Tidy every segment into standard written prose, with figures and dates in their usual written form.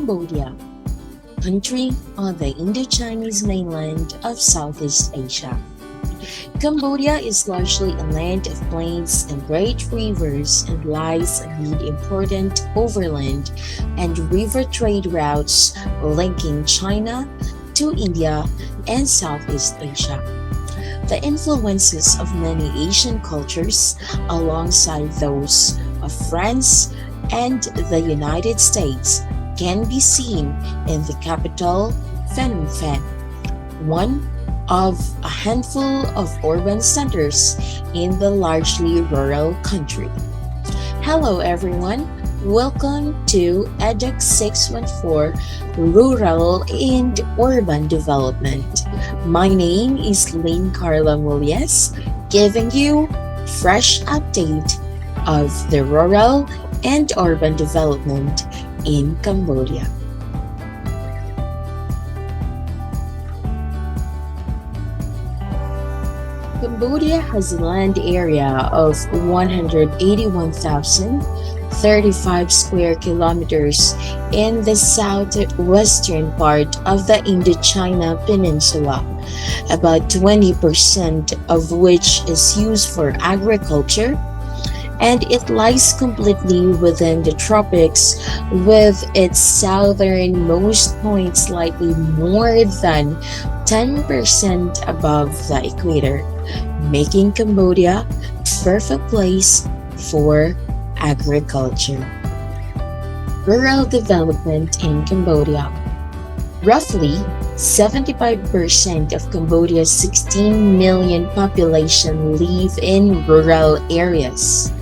Cambodia, country on the Indo-Chinese mainland of Southeast Asia. Cambodia is largely a land of plains and great rivers and lies amid important overland and river trade routes linking China to India and Southeast Asia. The influences of many Asian cultures, alongside those of France and the United States, can be seen in the capital, Phnom Penh, one of a handful of urban centers in the largely rural country. Hello, everyone. Welcome to Educ 614 Rural and Urban Development. My name is Lynn Carla Mulies, giving you fresh update of the rural and urban development in Cambodia. Cambodia has a land area of 181,035 square kilometers in the southwestern part of the Indochina Peninsula, about 20% of which is used for agriculture, and it lies completely within the tropics, with its southernmost point slightly more than 10% above the equator, making Cambodia a perfect place for agriculture. Rural development in Cambodia. Roughly 75% of Cambodia's 16 million population live in rural areas,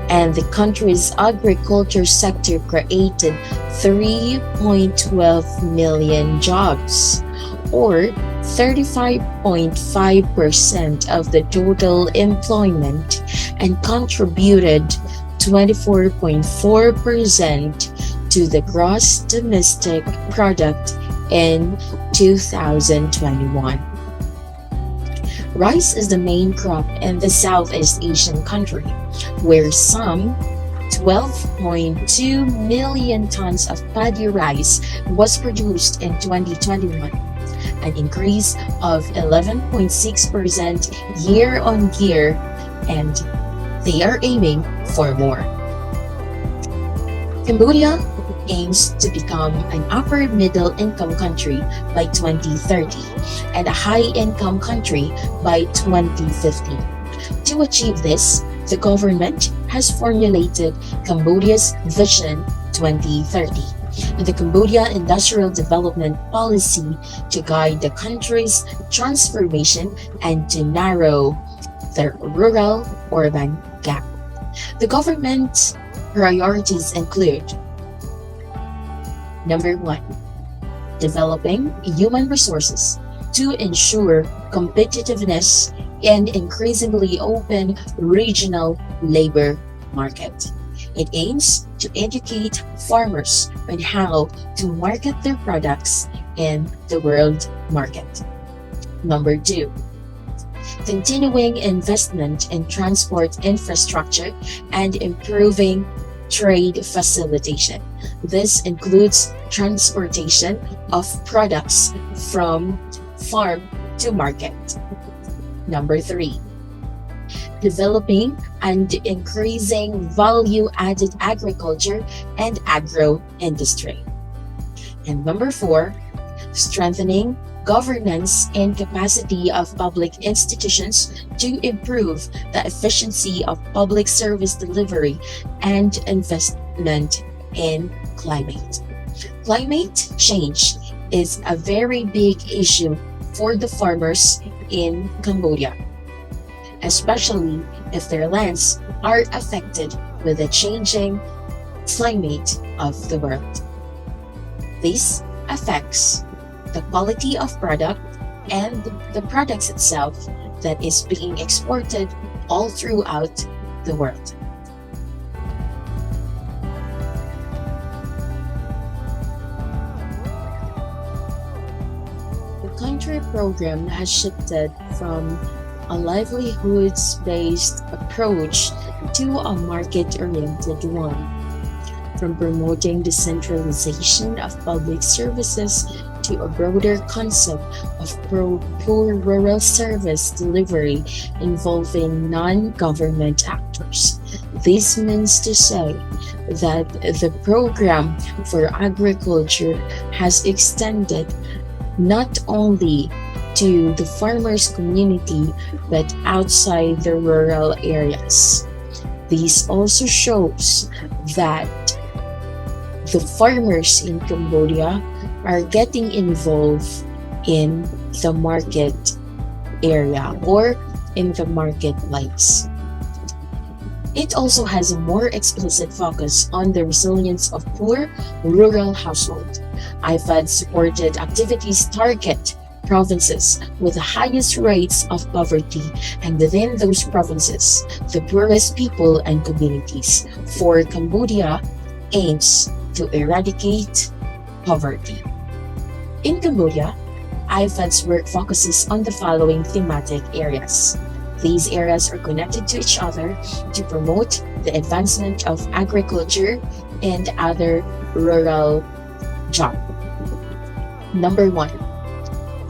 and the country's agriculture sector created 3.12 million jobs, or 35.5% of the total employment, and contributed 24.4% to the gross domestic product in 2021. Rice is the main crop in the Southeast Asian country, where some 12.2 million tons of paddy rice was produced in 2021, an increase of 11.6% year on year, and they are aiming for more. Cambodia aims to become an upper middle income country by 2030 and a high income country by 2050. To achieve this, the government has formulated Cambodia's Vision 2030 and the Cambodia Industrial Development Policy to guide the country's transformation and to narrow the rural-urban gap. The government's priorities include: Number 1, developing human resources to ensure competitiveness and increasingly open regional labor market. It aims to educate farmers on how to market their products in the world market. Number 2, continuing investment in transport infrastructure and improving trade facilitation. This includes transportation of products from farm to market. Number 3, developing and increasing value-added agriculture and agro-industry. And number 4, strengthening governance and capacity of public institutions to improve the efficiency of public service delivery and investment in climate. Climate change is a very big issue for the farmers in Cambodia, especially if their lands are affected with the changing climate of the world. This affects the quality of product and the products itself that is being exported all throughout the world. The country program has shifted from a livelihoods-based approach to a market-oriented one. from promoting decentralization of public services to a broader concept of poor rural service delivery involving non government actors. This means to say that the program for agriculture has extended not only to the farmers' community but outside the rural areas. This also shows that the farmers in Cambodia are getting involved in the market area or in the marketplace. It also has a more explicit focus on the resilience of poor rural households. IFAD supported activities target provinces with the highest rates of poverty, and within those provinces, the poorest people and communities. For Cambodia aims to eradicate poverty. In Cambodia, IFAD's work focuses on the following thematic areas. These areas are connected to each other to promote the advancement of agriculture and other rural jobs. Number one,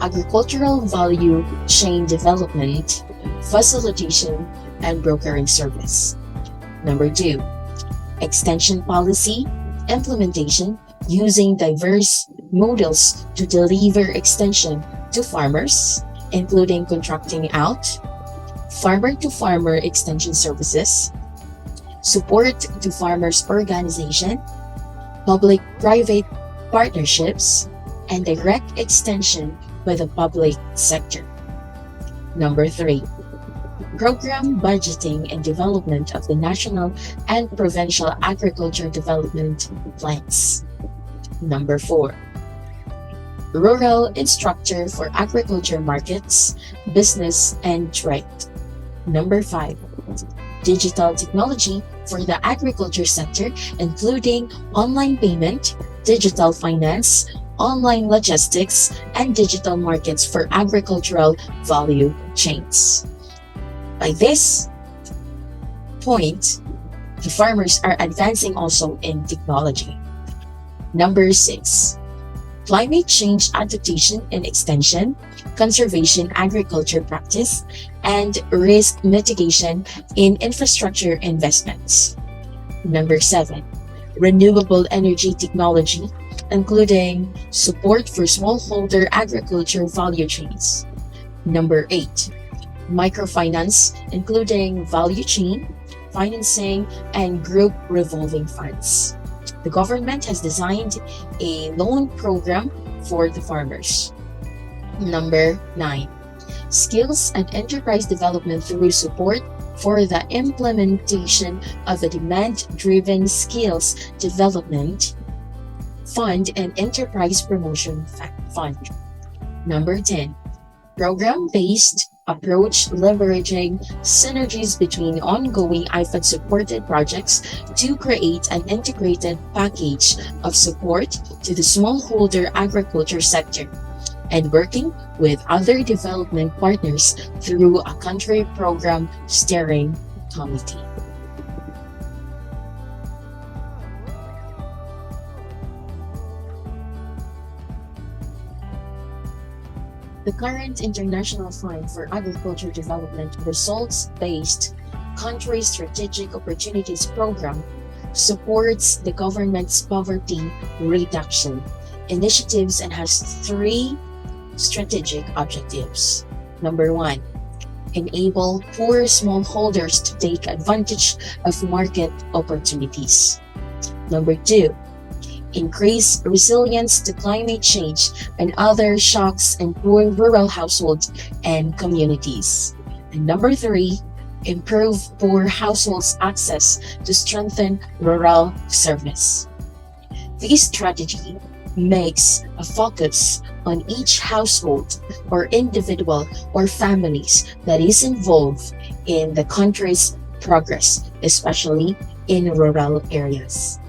agricultural value chain development, facilitation, and brokering service. Number two, extension policy, implementation, using diverse models to deliver extension to farmers, including contracting out, farmer to farmer extension services, support to farmers organization, public private partnerships, and direct extension by the public sector. Number three, program budgeting and development of the national and provincial agriculture development plans. Number four, rural instructor for agriculture markets, business, and trade. Number five, digital technology for the agriculture sector, including online payment, digital finance, online logistics, and digital markets for agricultural value chains. By this point, the farmers are advancing also in technology. Number six, climate change adaptation and extension, conservation agriculture practice, and risk mitigation in infrastructure investments. Number seven, renewable energy technology, including support for smallholder agriculture value chains. Number eight, microfinance, including value chain, financing, and group revolving funds. The government has designed a loan program for the farmers. Number nine, skills and enterprise development through support for the implementation of a demand-driven skills development fund and enterprise promotion fund. Number 10, program-based approach leveraging synergies between ongoing IFAD-supported projects to create an integrated package of support to the smallholder agriculture sector and working with other development partners through a country program steering committee. The current International Fund for Agriculture Development Results-Based Country Strategic Opportunities Program supports the government's poverty reduction initiatives and has three strategic objectives. Number one, enable poor smallholders to take advantage of market opportunities. Number two, increase resilience to climate change and other shocks in poor rural households and communities. And number three, improve poor households' access to strengthen rural service. This strategy makes a focus on each household or individual or families that is involved in the country's progress, especially in rural areas.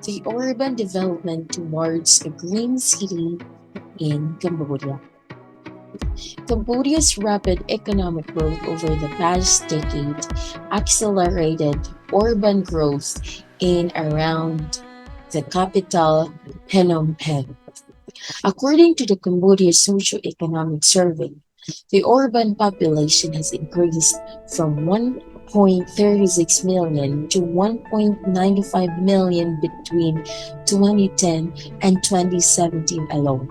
the urban development towards a green city in Cambodia. Cambodia's rapid economic growth over the past decade accelerated urban growth in around the capital, Phnom Penh. According to the Cambodia Socio-Economic Survey, the urban population has increased from 1.36 million to 1.95 million between 2010 and 2017 alone.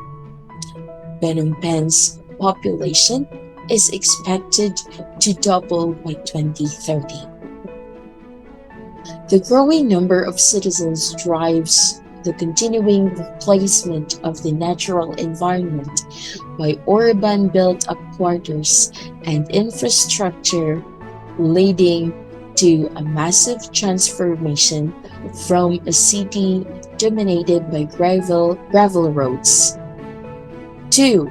Phnom Penh's population is expected to double by 2030. The growing number of citizens drives the continuing replacement of the natural environment by urban built-up quarters and infrastructure, leading to a massive transformation from a city dominated by gravel roads to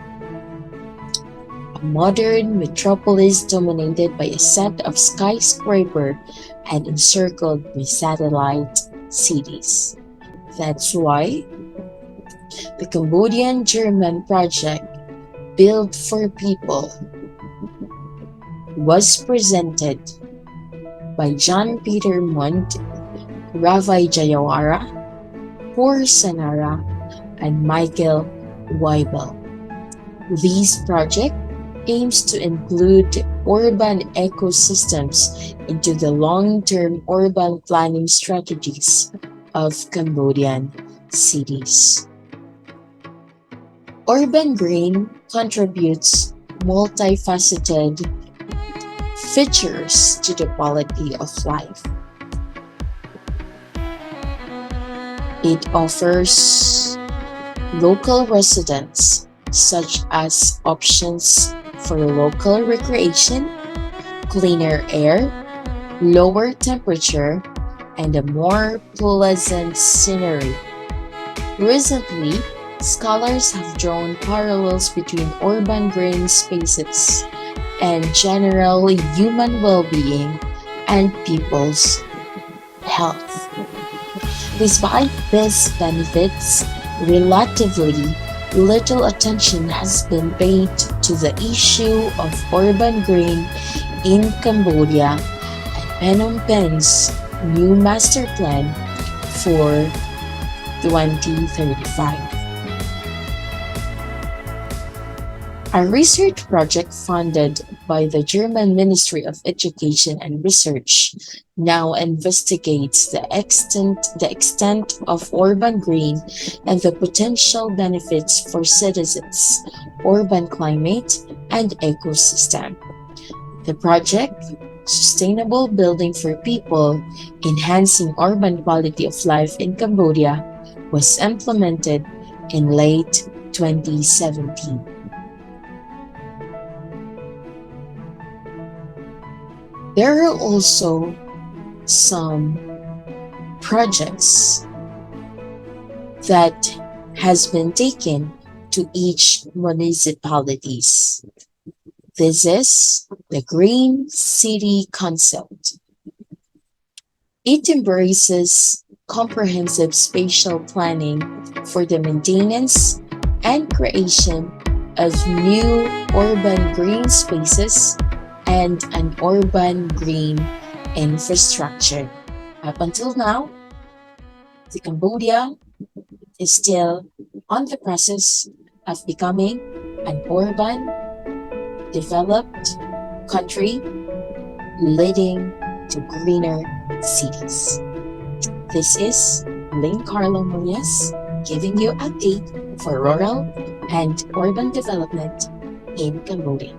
a modern metropolis dominated by a set of skyscraper and encircled by satellite cities. That's why the Cambodian-German project Build for People was presented by John Peter Mund, Ravai Jayawara, Hor Sanara, and Michael Weibel. This project aims to include urban ecosystems into the long-term urban planning strategies of Cambodian cities. Urban green contributes multifaceted features to the quality of life. It offers local residents such as options for local recreation, cleaner air, lower temperature, and a more pleasant scenery. Recently, scholars have drawn parallels between urban green spaces and general human well-being and people's health. Despite these benefits, relatively little attention has been paid to the issue of urban green in Cambodia and Phnom Penh's new master plan for 2035. A research project funded by the German Ministry of Education and Research now investigates the extent of urban green and the potential benefits for citizens, urban climate, and ecosystem. The project, Sustainable Building for People, Enhancing Urban Quality of Life in Cambodia, was implemented in late 2017. There are also some projects that has been taken to each municipalities. This is the Green City Concept. It embraces comprehensive spatial planning for the maintenance and creation of new urban green spaces and an urban green infrastructure. Up until now, the Cambodia is still on the process of becoming an urban, developed country leading to greener cities. This is Lynn Carlo Munoz giving you update for rural and urban development in Cambodia.